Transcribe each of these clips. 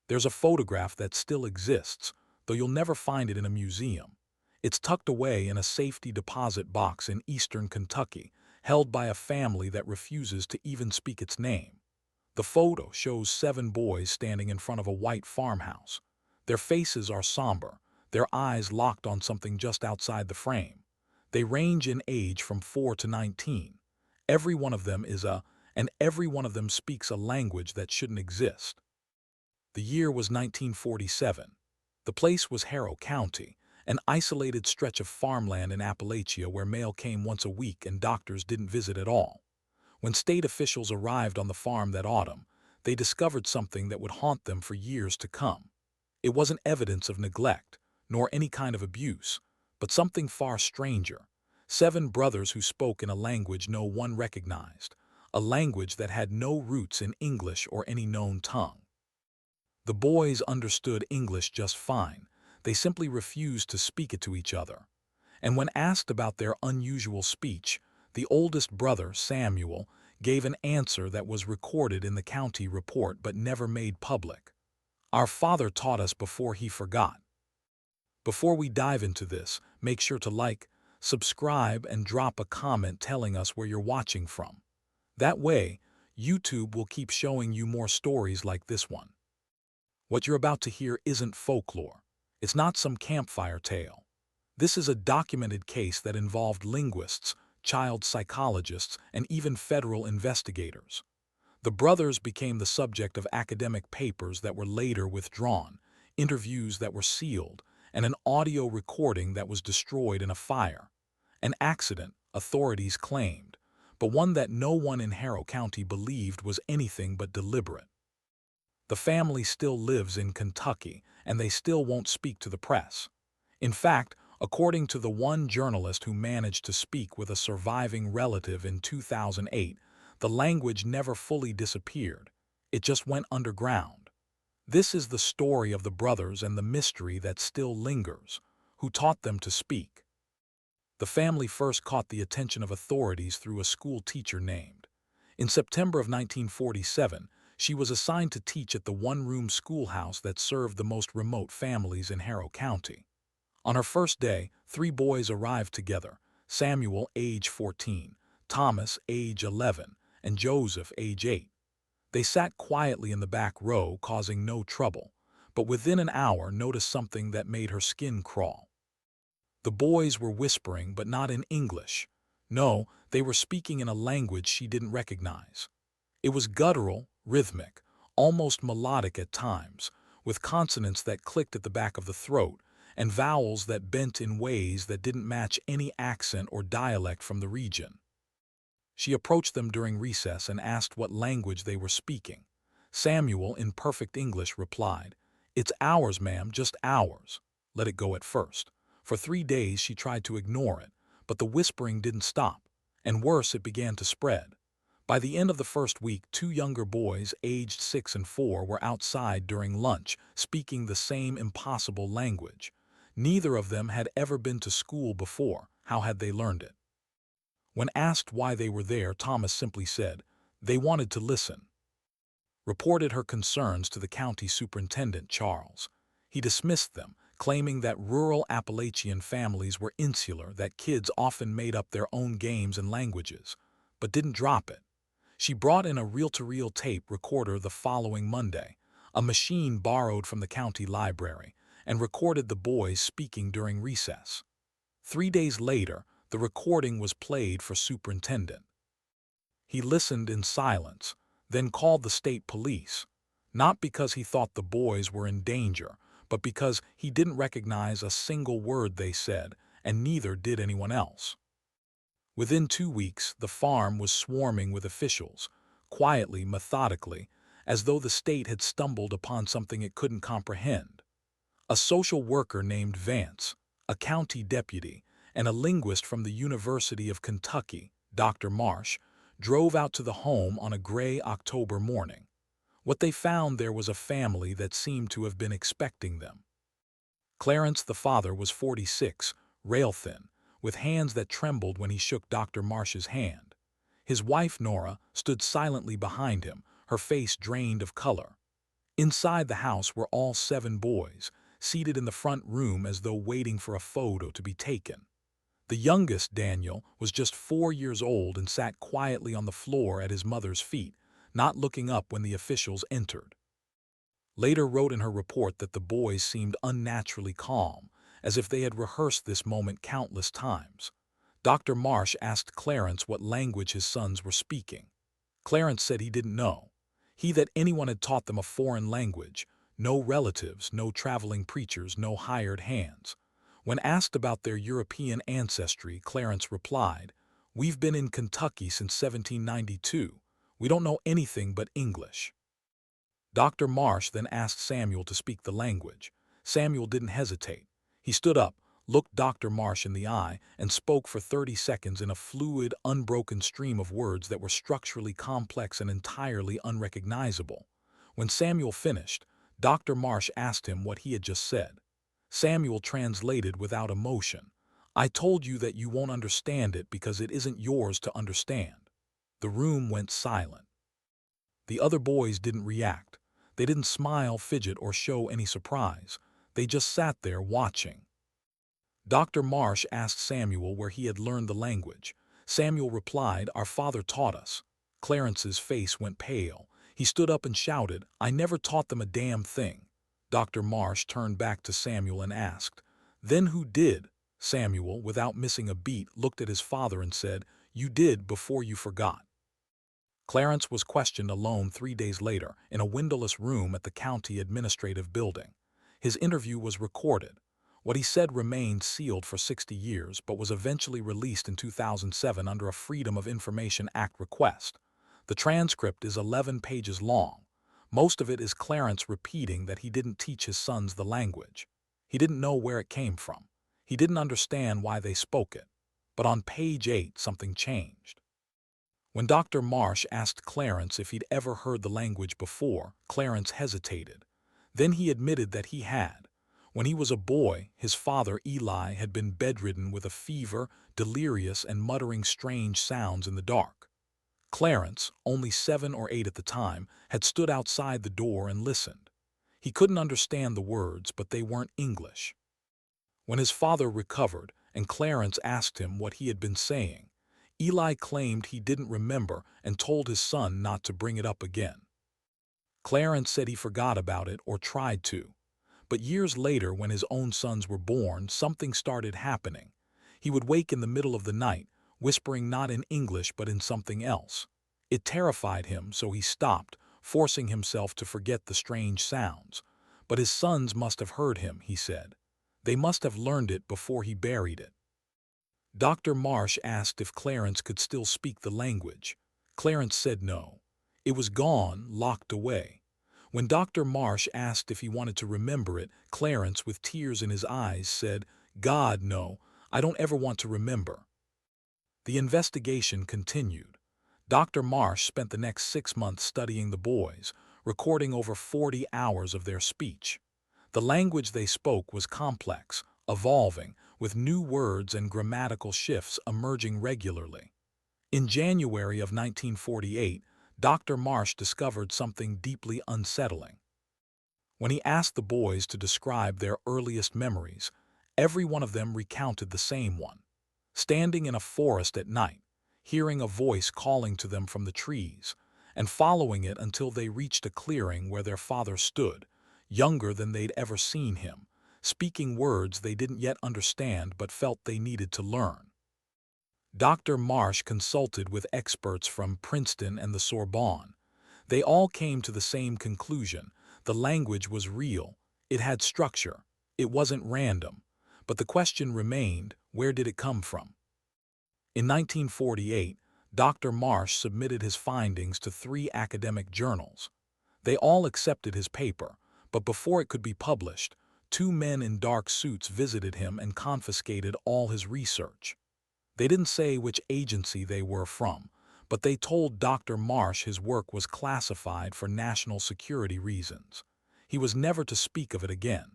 There's a photograph that still exists, though you'll never find it in a museum. It's tucked away in a safety deposit box in eastern Kentucky, held by a family that refuses to even speak its name. The photo shows 7 boys standing in front of a white farmhouse. Their faces are somber, their eyes locked on something just outside the frame. They range in age from 4 to 19. Every one of them and every one of them speaks a language that shouldn't exist. The year was 1947. The place was Harrow County, an isolated stretch of farmland in Appalachia where mail came once a week and doctors didn't visit at all. When state officials arrived on the farm that autumn, they discovered something that would haunt them for years to come. It wasn't evidence of neglect, nor any kind of abuse, but something far stranger. 7 brothers who spoke in a language no one recognized, a language that had no roots in English or any known tongue. The boys understood English just fine. They simply refused to speak it to each other. And when asked about their unusual speech, the oldest brother, Samuel, gave an answer that was recorded in the county report but never made public. "Our father taught us before he forgot." Before we dive into this, make sure to like, subscribe, and drop a comment telling us where you're watching from. That way, YouTube will keep showing you more stories like this one. What you're about to hear isn't folklore. It's not some campfire tale. This is a documented case that involved linguists, child psychologists, and even federal investigators. The brothers became the subject of academic papers that were later withdrawn, interviews that were sealed, and an audio recording that was destroyed in a fire. An accident, authorities claimed, but one that no one in Harrow County believed was anything but deliberate. The family still lives in Kentucky, and they still won't speak to the press. In fact, according to the one journalist who managed to speak with a surviving relative in 2008, the language never fully disappeared. It just went underground. This is the story of the brothers and the mystery that still lingers. Who taught them to speak? The family first caught the attention of authorities through a school teacher named. In September of 1947, she was assigned to teach at the one-room schoolhouse that served the most remote families in Harrow County. On her first day, 3 boys arrived together: Samuel, age 14, Thomas, age 11, and Joseph, age 8. They sat quietly in the back row, causing no trouble, but within an hour noticed something that made her skin crawl. The boys were whispering, but not in English. No, they were speaking in a language she didn't recognize. It was guttural, rhythmic, almost melodic at times, with consonants that clicked at the back of the throat and vowels that bent in ways that didn't match any accent or dialect from the region. She approached them during recess and asked what language they were speaking. Samuel, in perfect English, replied, "It's ours, ma'am, just ours." Let it go at first. For 3 days she tried to ignore it, but the whispering didn't stop, and worse, it began to spread. By the end of the first week, 2 younger boys, aged 6 and 4, were outside during lunch, speaking the same impossible language. Neither of them had ever been to school before. How had they learned it? When asked why they were there, Thomas simply said, "They wanted to listen." Reported her concerns to the county superintendent, Charles. He dismissed them, claiming that rural Appalachian families were insular, that kids often made up their own games and languages, but didn't drop it. She brought in a reel-to-reel tape recorder the following Monday, a machine borrowed from the county library, and recorded the boys speaking during recess. 3 days later, the recording was played for superintendent. He listened in silence, then called the state police, not because he thought the boys were in danger, but because he didn't recognize a single word they said, and neither did anyone else. Within 2 weeks, the farm was swarming with officials, quietly, methodically, as though the state had stumbled upon something it couldn't comprehend. A social worker named Vance, a county deputy, and a linguist from the University of Kentucky, Dr. Marsh, drove out to the home on a gray October morning. What they found there was a family that seemed to have been expecting them. Clarence, the father, was 46, rail-thin, with hands that trembled when he shook Dr. Marsh's hand. His wife, Nora, stood silently behind him, her face drained of color. Inside the house were all 7 boys, seated in the front room as though waiting for a photo to be taken. The youngest, Daniel, was just 4 years old and sat quietly on the floor at his mother's feet, not looking up when the officials entered. Later wrote in her report that the boys seemed unnaturally calm, as if they had rehearsed this moment countless times. Dr. Marsh asked Clarence what language his sons were speaking. Clarence said he didn't know. That anyone had taught them a foreign language, no relatives, no traveling preachers, no hired hands. When asked about their European ancestry, Clarence replied, "We've been in Kentucky since 1792. We don't know anything but English." Dr. Marsh then asked Samuel to speak the language. Samuel didn't hesitate. He stood up, looked Dr. Marsh in the eye, and spoke for 30 seconds in a fluid, unbroken stream of words that were structurally complex and entirely unrecognizable. When Samuel finished, Dr. Marsh asked him what he had just said. Samuel translated without emotion. "I told you that you won't understand it because it isn't yours to understand." The room went silent. The other boys didn't react. They didn't smile, fidget, or show any surprise. They just sat there watching. Dr. Marsh asked Samuel where he had learned the language. Samuel replied, "Our father taught us." Clarence's face went pale. He stood up and shouted, "I never taught them a damn thing." Dr. Marsh turned back to Samuel and asked, "Then who did?" Samuel, without missing a beat, looked at his father and said, "You did before you forgot." Clarence was questioned alone 3 days later in a windowless room at the county administrative building. His interview was recorded. What he said remained sealed for 60 years but was eventually released in 2007 under a Freedom of Information Act request. The transcript is 11 pages long. Most of it is Clarence repeating that he didn't teach his sons the language. He didn't know where it came from. He didn't understand why they spoke it. But on page 8, something changed. When Dr. Marsh asked Clarence if he'd ever heard the language before, Clarence hesitated. Then he admitted that he had. When he was a boy, his father, Eli, had been bedridden with a fever, delirious and muttering strange sounds in the dark. Clarence, only 7 or 8 at the time, had stood outside the door and listened. He couldn't understand the words, but they weren't English. When his father recovered and Clarence asked him what he had been saying, Eli claimed he didn't remember and told his son not to bring it up again. Clarence said he forgot about it or tried to. But years later, when his own sons were born, something started happening. He would wake in the middle of the night, whispering not in English but in something else. It terrified him, so he stopped, forcing himself to forget the strange sounds. But his sons must have heard him, he said. They must have learned it before he buried it. Dr. Marsh asked if Clarence could still speak the language. Clarence said no. It was gone, locked away. When Dr. Marsh asked if he wanted to remember it, Clarence, with tears in his eyes, said, "God, no, I don't ever want to remember." The investigation continued. Dr. Marsh spent the next 6 months studying the boys, recording over 40 hours of their speech. The language they spoke was complex, evolving, with new words and grammatical shifts emerging regularly. In January of 1948, Dr. Marsh discovered something deeply unsettling. When he asked the boys to describe their earliest memories, every one of them recounted the same one. Standing in a forest at night, hearing a voice calling to them from the trees, and following it until they reached a clearing where their father stood, younger than they'd ever seen him, speaking words they didn't yet understand but felt they needed to learn. Dr. Marsh consulted with experts from Princeton and the Sorbonne. They all came to the same conclusion: the language was real, it had structure, it wasn't random. But the question remained, where did it come from? In 1948, Dr. Marsh submitted his findings to 3 academic journals. They all accepted his paper, but before it could be published, 2 men in dark suits visited him and confiscated all his research. They didn't say which agency they were from, but they told Dr. Marsh his work was classified for national security reasons. He was never to speak of it again.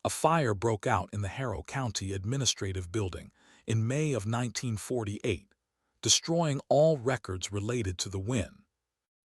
A fire broke out in the Harrow County administrative building in May of 1948, destroying all records related to the win.